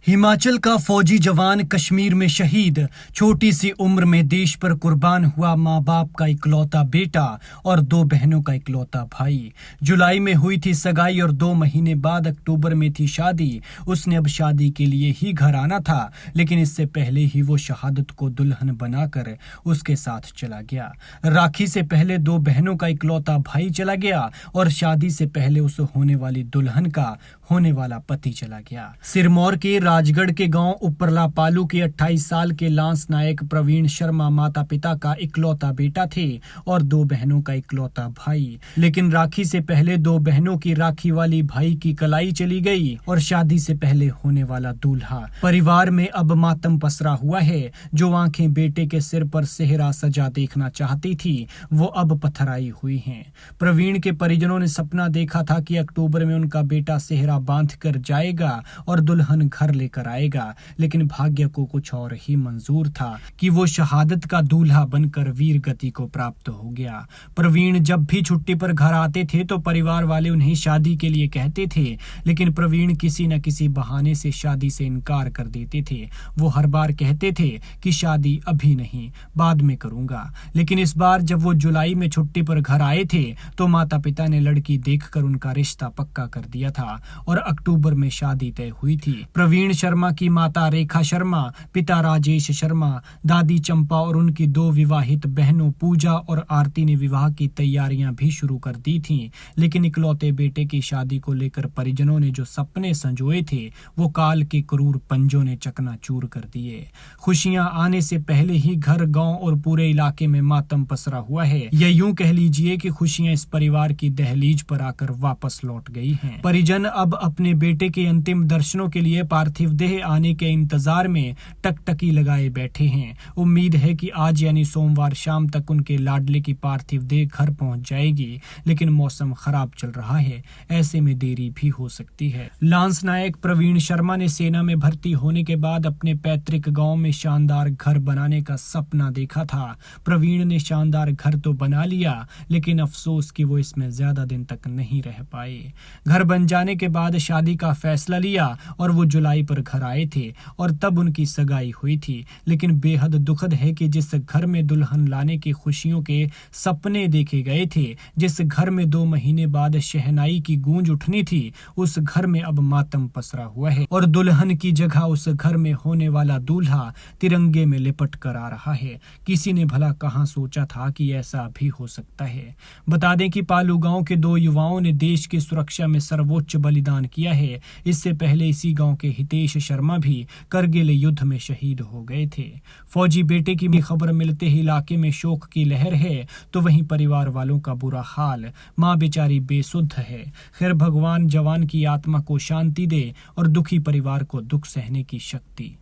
हिमाचल का फौजी जवान कश्मीर में शहीद। छोटी सी उम्र में देश पर कुर्बान हुआ माँ बाप का इकलौता बेटा और 2 बहनों का इकलौता भाई। जुलाई में हुई थी सगाई और 2 महीने बाद अक्टूबर में थी शादी। उसने अब शादी के लिए ही घर आना था, लेकिन इससे पहले ही वो शहादत को दुल्हन बनाकर उसके साथ चला गया। राखी से पहले 2 बहनों का इकलौता भाई चला गया और शादी से पहले उस होने वाली दुल्हन का होने वाला पति चला गया। सिरमौर के राजगढ़ के गांव उपरला पालू के 28 साल के लांस नायक प्रवीण शर्मा माता पिता का इकलौता बेटा थे और 2 बहनों का इकलौता भाई। लेकिन राखी से पहले 2 बहनों की राखी वाली भाई की कलाई चली गई और शादी से पहले होने वाला दूल्हा। परिवार में अब मातम पसरा हुआ है। जो आंखें बेटे के सिर पर सेहरा सजा देखना चाहती थी, वो अब पथराई हुई हैं। प्रवीण के परिजनों ने सपना देखा था कि अक्टूबर में उनका बेटा सेहरा बांध कर जाएगा और दुल्हन घर लेकर आएगा, लेकिन भाग्य को कुछ और ही मंजूर था कि वो शहादत का दूल्हा बनकर वीर गति को प्राप्त हो गया। प्रवीण जब भी छुट्टी पर घर आते थे तो परिवार वाले उन्हें शादी के लिए कहते थे, लेकिन प्रवीण किसी न किसी बहाने से शादी से इनकार कर देते थे। वो हर बार कहते थे कि शादी अभी नहीं, बाद में करूंगा। लेकिन इस बार जब वो जुलाई में छुट्टी पर घर आए थे तो माता पिता ने लड़की देखकर उनका रिश्ता पक्का कर दिया था और अक्टूबर में शादी तय हुई थी। प्रवीण शर्मा की माता रेखा शर्मा, पिता राजेश शर्मा, दादी चंपा और उनकी 2 विवाहित बहनों पूजा और आरती ने विवाह की तैयारियां भी शुरू कर दी थीं। लेकिन इकलौते बेटे की शादी को लेकर परिजनों ने जो सपने संजोए थे, वो काल के क्रूर पंजों ने चकनाचूर कर दिए। खुशियां आने से पहले ही घर, गांव और पूरे इलाके में मातम पसरा हुआ है। या यूं कह लीजिए कि खुशियां इस परिवार की दहलीज पर आकर वापस लौट गई हैं। परिजन अब अपने बेटे के अंतिम दर्शनों के लिए पार्थिव देह आने के इंतजार में टकटकी लगाए बैठे हैं। उम्मीद है कि आज यानी सोमवार शाम तक उनके लाडले की पार्थिव देह घर पहुंच जाएगी, लेकिन मौसम खराब चल रहा है, ऐसे में देरी भी हो सकती है। लांस नायक प्रवीण शर्मा ने सेना में भर्ती होने के बाद अपने पैतृक गांव में शानदार घर बनाने का सपना देखा था। प्रवीण ने शानदार घर तो बना लिया, लेकिन अफसोस कि वो इसमें ज्यादा दिन तक नहीं रह पाए। घर बन जाने के बाद शादी का फैसला लिया और वो जुलाई पर घर आए थे और तब उनकी सगाई हुई थी। लेकिन बेहद दुखद है कि जिस घर में दुल्हन लाने की खुशियों के सपने देखे गए थे, जिस घर में 2 महीने बाद शहनाई की गूंज उठनी थी, उस घर में अब मातम पसरा हुआ है और दुल्हन की जगह उस घर में होने वाला दूल्हा तिरंगे में लिपट कर आ रहा है। किसी ने भला कहां सोचा था कि ऐसा भी हो सकता है। बता दें कि पालू गांव के 2 युवाओं ने देश की सुरक्षा में सर्वोच्च बलिदान किया है। इससे पहले इसी गांव के हितेश शर्मा भी करगिल युद्ध में शहीद हो गए थे। फौजी बेटे की खबर मिलते ही इलाके में शोक की लहर है, तो वहीं परिवार वालों का बुरा हाल। मां बेचारी बेसुध है। खैर, भगवान जवान की आत्मा को शांति दे और दुखी परिवार को दुख सहने की शक्ति।